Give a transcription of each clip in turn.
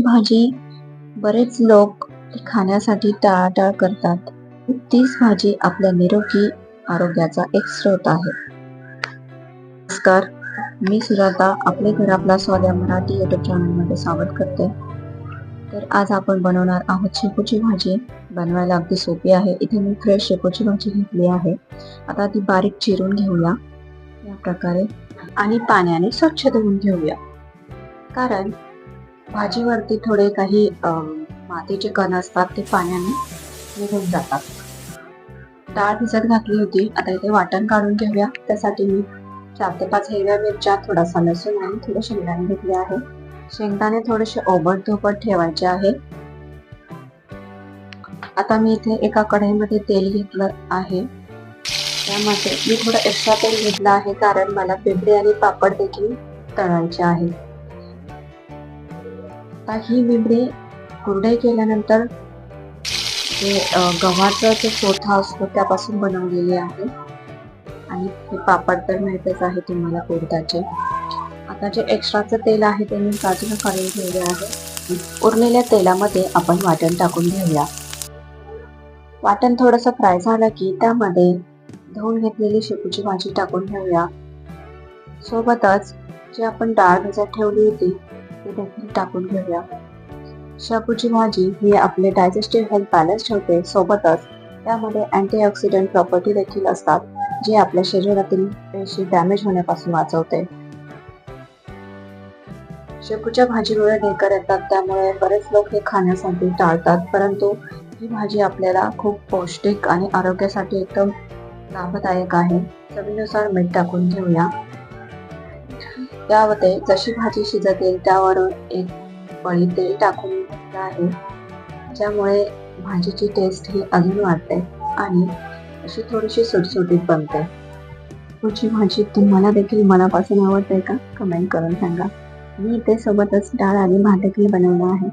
भाजी बरेच लोक खाण्यासाठी टाळाटाळ करतात. तीच भाजी आपल्या निरोगी आरोग्याचा एक स्रोत आहे. नमस्कार, मी सुजाता आपले घर आपला स्वाद या मराठी युट्यूब चॅनलमध्ये स्वागत करते. तर आज आपण बनवणार आहोत शेपूची भाजी. बनवायला अगदी सोपी आहे. इथे मी फ्रेश शेपूची भाजी घेतली आहे. आता ती बारीक चिरून घेऊया या प्रकारे आणि पाण्याने स्वच्छ धुवून घेऊया. कारण भाजीवरती थोडे काही मातीचे कण असतात, ते पाण्याने निघून जातात. डाळ भिजत घातली होती. आता इथे वाटण काढून घेऊया. त्यासाठी मी 4 ते 5 हिरव्या मिरच्या, थोडासा लसूण आणि थोडे शेंगदाणे घेतले आहे. शेंगदाणे थोडेसे ओबड-धोबड ठेवायचे आहे. आता मी इथे एका कढईमध्ये तेल घेतलं आहे. त्यामध्ये मी थोडं एक्स्ट्रा तेल घेतलं आहे, कारण मला बिबडे आणि पापड देखील तळायचे आहे. आता ही बिबडी कुरडई केल्यानंतर जे गव्हाचा जो चोथा असतो त्यापासून बनवलेली आहे. आणि हे पापड तर माहितच आहे तुम्हाला कुरडाचे. आता जे एक्स्ट्राचं तेल आहे ते मी बाजूला काढून ठेवले आहे. उरलेल्या तेलामध्ये आपण वाटण टाकून घेऊया. वाटण थोडंसं फ्राय झालं की त्यामध्ये धुवून घेतलेली शेपूची भाजी टाकून घेऊया. सोबतच जी आपण डाळ भिजत ठेवली होती ती देखील टाकून घेऊया. शेपूची भाजी ही आपले डायजेस्टिव्ह हेल्थ बॅलन्स ठेवते. सोबतच त्यामध्ये अँटीऑक्सिडंट प्रॉपर्टी देखील असतात, जे आपल्या शरीरातील पेशी डॅमेज होण्यापासून वाचवते. शेपूच्या भाजीमुळे ढेकर येतात, त्यामुळे बरेच लोक हे खाण्यासाठी टाळतात. परंतु ही भाजी आपल्याला खूप पौष्टिक आणि आरोग्यासाठी एकदम लाभदायक आहे. चवीनुसार मीठ टाकून घेऊया. त्यामध्ये जशी भाजी शिजत येईल त्यावरून एक पळी तेल टाकून घेतलं आहे, ज्यामुळे भाजीची टेस्ट ही अजून वाढते आणि अशी थोडीशी सुटसुटीत बनते. शेपूची भाजी तुम्हाला देखील मनापासून आवडते का? कमेंट करून सांगा. मी इथे सोबतच डाळ आणि भात देखील बनवला आहे.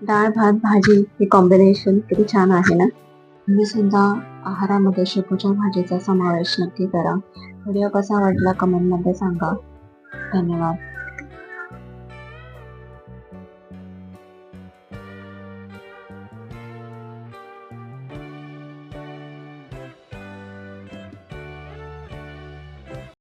डाळ भात भाजी हे कॉम्बिनेशन किती छान आहे ना. तुम्ही सुद्धा आहारामध्ये शेपूच्या भाजीचा समावेश नक्की करा. व्हिडिओ कसा वाटला कमेंटमध्ये सांगा. धन्यवाद.